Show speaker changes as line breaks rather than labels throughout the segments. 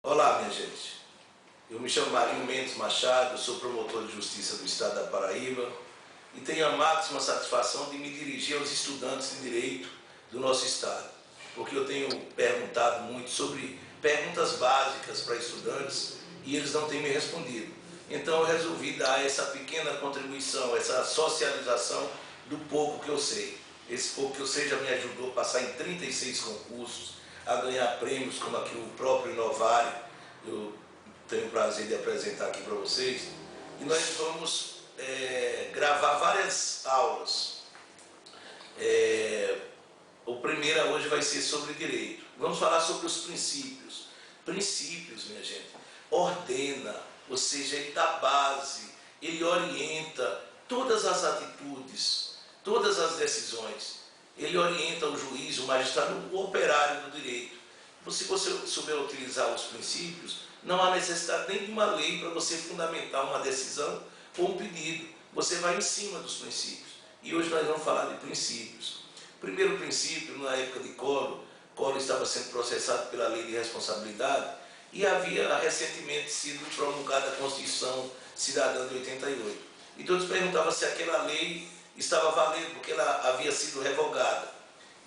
Olá, minha gente. Eu me chamo Marinho Mendes Machado, sou promotor de justiça do Estado da Paraíba e tenho a máxima satisfação de me dirigir aos estudantes de direito do nosso Estado, porque eu tenho perguntado muito sobre perguntas básicas para estudantes e eles não têm me respondido. Então eu resolvi dar essa pequena contribuição, essa socialização do pouco que eu sei. Esse pouco que eu sei já me ajudou a passar em 36 concursos, a ganhar prêmios como aqui o próprio Inovário. Eu tenho o prazer de apresentar aqui para vocês. E nós vamos gravar várias aulas. A primeira hoje vai ser sobre direito. Vamos falar sobre os princípios. Princípios, minha gente, ordena, ou seja, ele dá base, ele orienta todas as atitudes, todas as decisões. Ele orienta o juiz, o magistrado, o operário do direito. Se você souber utilizar os princípios, não há necessidade nem de uma lei para você fundamentar uma decisão ou um pedido. Você vai em cima dos princípios. E hoje nós vamos falar de princípios. O primeiro princípio, na época de Collor estava sendo processado pela Lei de Responsabilidade e havia recentemente sido promulgada a Constituição Cidadã de 88. E todos perguntavam se aquela lei estava valendo, porque ela havia sido revogada.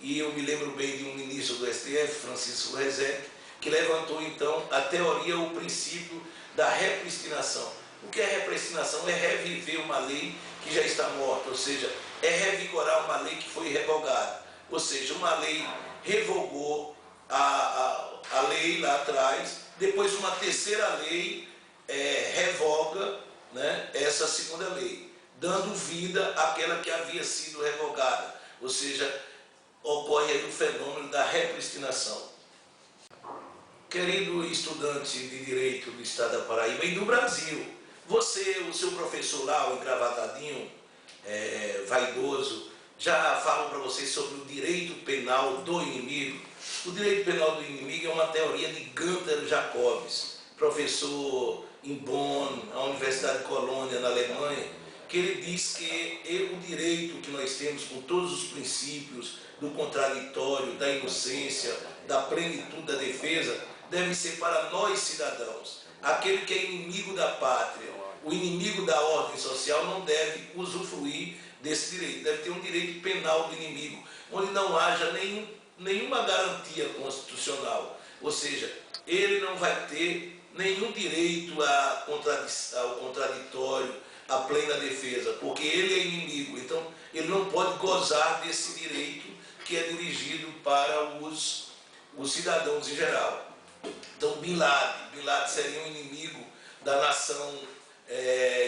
E eu me lembro bem de um ministro do STF, Francisco Rezende, que levantou então a teoria, o princípio da repristinação. O que é repristinação? É reviver uma lei que já está morta, ou seja, é revigorar uma lei que foi revogada. Ou seja, uma lei revogou a lei lá atrás, depois uma terceira lei revoga, né, essa segunda lei, dando vida àquela que havia sido revogada. Ou seja, ocorre aí o fenômeno da repristinação. Querido estudante de Direito do Estado da Paraíba e do Brasil, você, o seu professor lá, o engravatadinho, vaidoso, já falou para vocês sobre o direito penal do inimigo. O direito penal do inimigo é uma teoria de Gunther Jacobs, professor em Bonn, na Universidade de Colônia, na Alemanha, que ele diz que o direito que nós temos com todos os princípios do contraditório, da inocência, da plenitude da defesa, deve ser para nós cidadãos. Aquele que é inimigo da pátria, o inimigo da ordem social, não deve usufruir desse direito. Deve ter um direito penal do inimigo, onde não haja nenhuma garantia constitucional. Ou seja, ele não vai ter nenhum direito ao contraditório, à plena defesa, porque ele é inimigo. Então, ele não pode gozar desse direito que é dirigido para os cidadãos em geral. Então, Bin Laden seria um inimigo da nação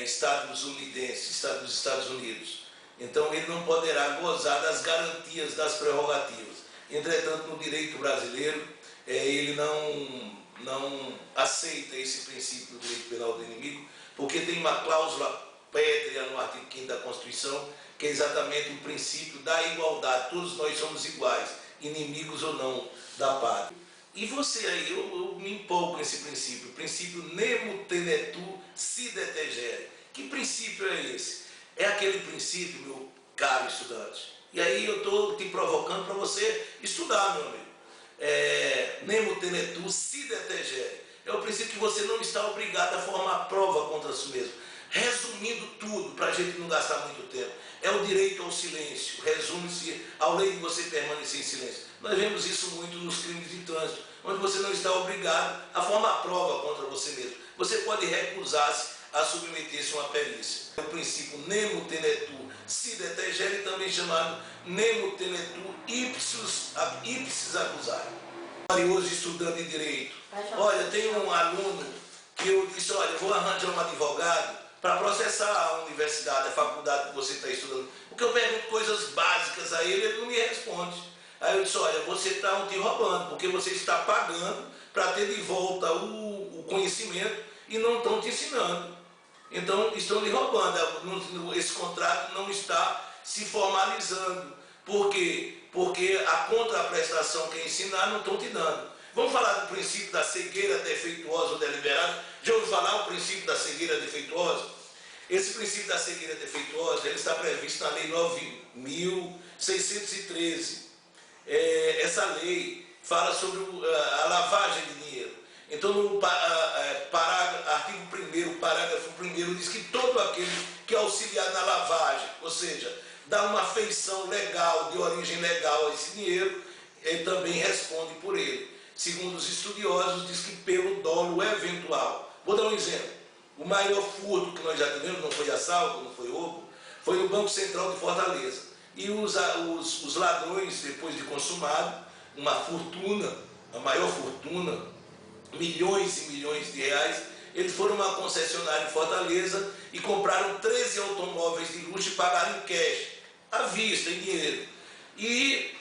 estadunidense, dos Estados Unidos. Então, ele não poderá gozar das garantias, das prerrogativas. Entretanto, no direito brasileiro, ele não aceita esse princípio do direito penal do inimigo, porque tem uma cláusula pétrea no artigo 5º da Constituição, que é exatamente o princípio da igualdade. Todos nós somos iguais, inimigos ou não da pátria. E você aí, eu me empolgo com esse princípio, o princípio nemo tenetur side tegere. Que princípio é esse? É aquele princípio, meu caro estudante. E aí eu estou te provocando para você estudar, meu amigo. Nemo tenetur side tegere. É o princípio que você não está obrigado a formar prova contra si mesmo. Resumindo tudo, para a gente não gastar muito tempo, é o direito ao silêncio. Resume-se ao lei de você permanecer em silêncio. Nós vemos isso muito nos crimes de trânsito, onde você não está obrigado a formar prova contra você mesmo. Você pode recusar-se a submeter-se a uma perícia. É o princípio nemo tenetur side tegere, também chamado nemo tenetur ipsis accusare. Hoje, estudando em direito, olha, tem um aluno que eu disse, olha, eu vou arranjar um advogado para processar a universidade, a faculdade que você está estudando. Porque eu pergunto coisas básicas a ele não me responde. Aí eu disse, olha, você está te roubando, porque você está pagando para ter de volta o conhecimento e não estão te ensinando. Então, estão lhe roubando. Esse contrato não está se formalizando. Por quê? Porque a contraprestação que é ensinar não estão te dando. Vamos falar do princípio da cegueira defeituosa ou deliberada. Já ouviu falar o princípio da cegueira defeituosa? Esse princípio da cegueira defeituosa ele está previsto na Lei 9.613. Essa lei fala sobre a lavagem de dinheiro. Então, no artigo 1º, parágrafo 1º, diz que todo aquele que auxiliar na lavagem, ou seja, dá uma feição legal, de origem legal a esse dinheiro, ele também responde por ele. Segundo os estudiosos, diz que pelo dolo eventual. Vou dar um exemplo. O maior furto que nós já tivemos, não foi assalto, não foi roubo, foi no Banco Central de Fortaleza. E os ladrões, depois de consumado, uma fortuna, a maior fortuna, milhões e milhões de reais, eles foram a uma concessionária em Fortaleza e compraram 13 automóveis de luxo e pagaram em cash, à vista, em dinheiro. E,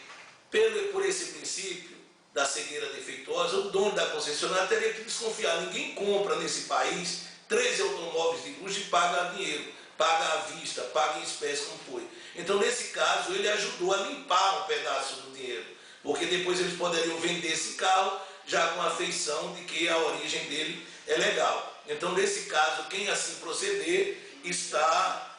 por esse princípio da cegueira defeituosa, o dono da concessionária teria que desconfiar. Ninguém compra nesse país 13 automóveis de luxo e paga dinheiro, paga à vista, paga em espécie, como foi. Então, nesse caso, ele ajudou a limpar um pedaço do dinheiro, porque depois eles poderiam vender esse carro já com a feição de que a origem dele é legal. Então, nesse caso, quem assim proceder está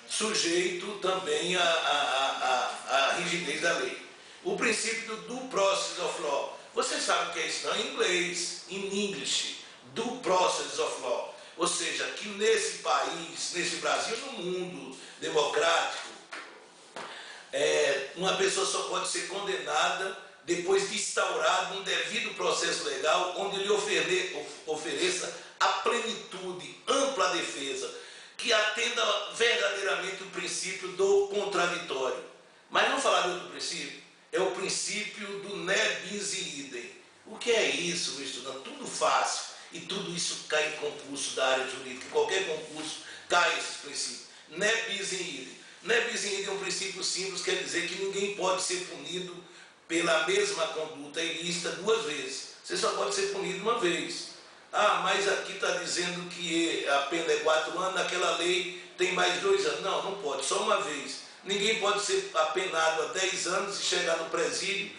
sujeito também à rigidez da lei. O princípio do due process of law. Vocês sabem o que é isso, não? Em inglês, in English, due process of law. Ou seja, que nesse país, nesse Brasil, no mundo democrático, uma pessoa só pode ser condenada depois de instaurado um devido processo legal onde lhe ofereça a plenitude, ampla defesa, que atenda verdadeiramente o princípio do contraditório. Mas não falar de outro princípio, é o princípio do ne bis in idem. O que é isso, meu estudante? Tudo fácil, e tudo isso cai em concurso da área jurídica, em qualquer concurso cai esses princípios. Ne bis in idem. Ne bis in idem é um princípio simples, quer dizer que ninguém pode ser punido pela mesma conduta ilícita duas vezes. Você só pode ser punido uma vez. Ah, mas aqui está dizendo que a pena é 4 anos, naquela lei tem mais 2 anos. Não, não pode, só uma vez. Ninguém pode ser apenado a 10 anos e chegar no presídio,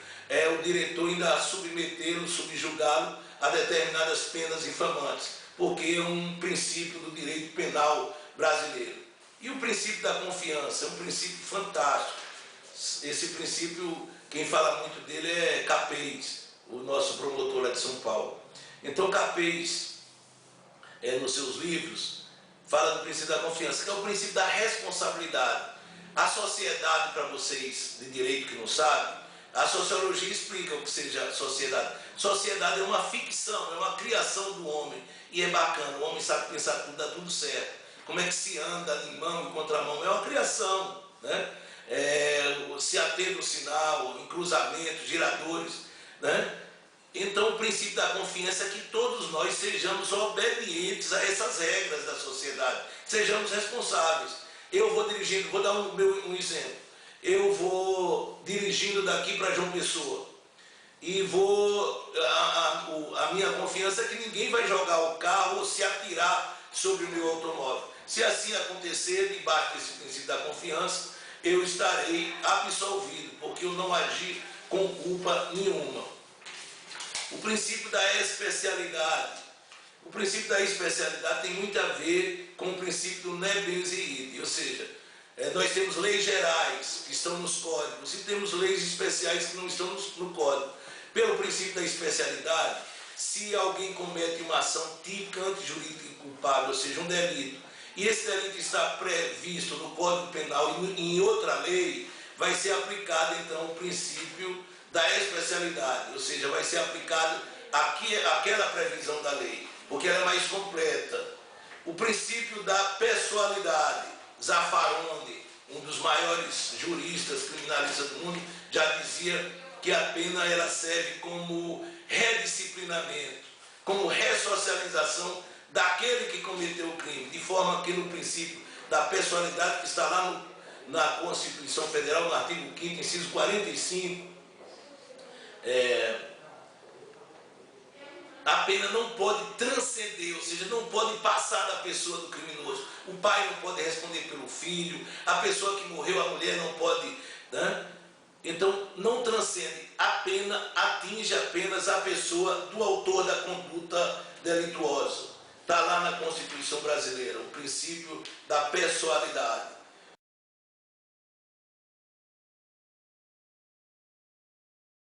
o diretor ainda submetê-lo, subjugá-lo a determinadas penas infamantes, porque é um princípio do direito penal brasileiro. E o princípio da confiança é um princípio fantástico. Esse princípio, quem fala muito dele é Capês, o nosso promotor lá de São Paulo. Então Capês, nos seus livros, fala do princípio da confiança, que é o princípio da responsabilidade. A sociedade, para vocês de direito que não sabem, a sociologia explica o que seja sociedade. Sociedade é uma ficção, é uma criação do homem, e é bacana, o homem sabe pensar tudo, dá tudo certo. Como é que se anda em mão e contramão? É uma criação, né? Se atende o sinal, em cruzamentos, giradores, né? Então o princípio da confiança é que todos nós sejamos obedientes a essas regras da sociedade, sejamos responsáveis. Eu vou dirigindo, vou dar um exemplo, eu vou dirigindo daqui para João Pessoa e a minha confiança é que ninguém vai jogar o carro ou se atirar sobre o meu automóvel. Se assim acontecer, debaixo desse princípio da confiança, eu estarei absolvido, porque eu não agi com culpa nenhuma. O princípio da especialidade. O princípio da especialidade tem muito a ver com o princípio do ne bis in idem, ou seja, nós temos leis gerais que estão nos códigos e temos leis especiais que não estão no código. Pelo princípio da especialidade, se alguém comete uma ação típica antijurídica inculpável, ou seja, um delito, e esse delito está previsto no Código Penal e em outra lei, vai ser aplicado então o princípio da especialidade, ou seja, vai ser aplicado aquela previsão da lei, porque ela é mais completa. O princípio da pessoalidade. Zaffaroni, um dos maiores juristas criminalistas do mundo, já dizia que a pena ela serve como redisciplinamento, como ressocialização daquele que cometeu o crime, de forma que no princípio da pessoalidade, que está lá na Constituição Federal, no artigo 5º, inciso 45, a pena não pode transcender, ou seja, não pode passar da pessoa do criminoso. O pai não pode responder pelo filho, a pessoa que morreu, a mulher não pode, né? Então, não transcende. A pena atinge apenas a pessoa do autor da conduta delituosa. Está lá na Constituição brasileira, o princípio da pessoalidade.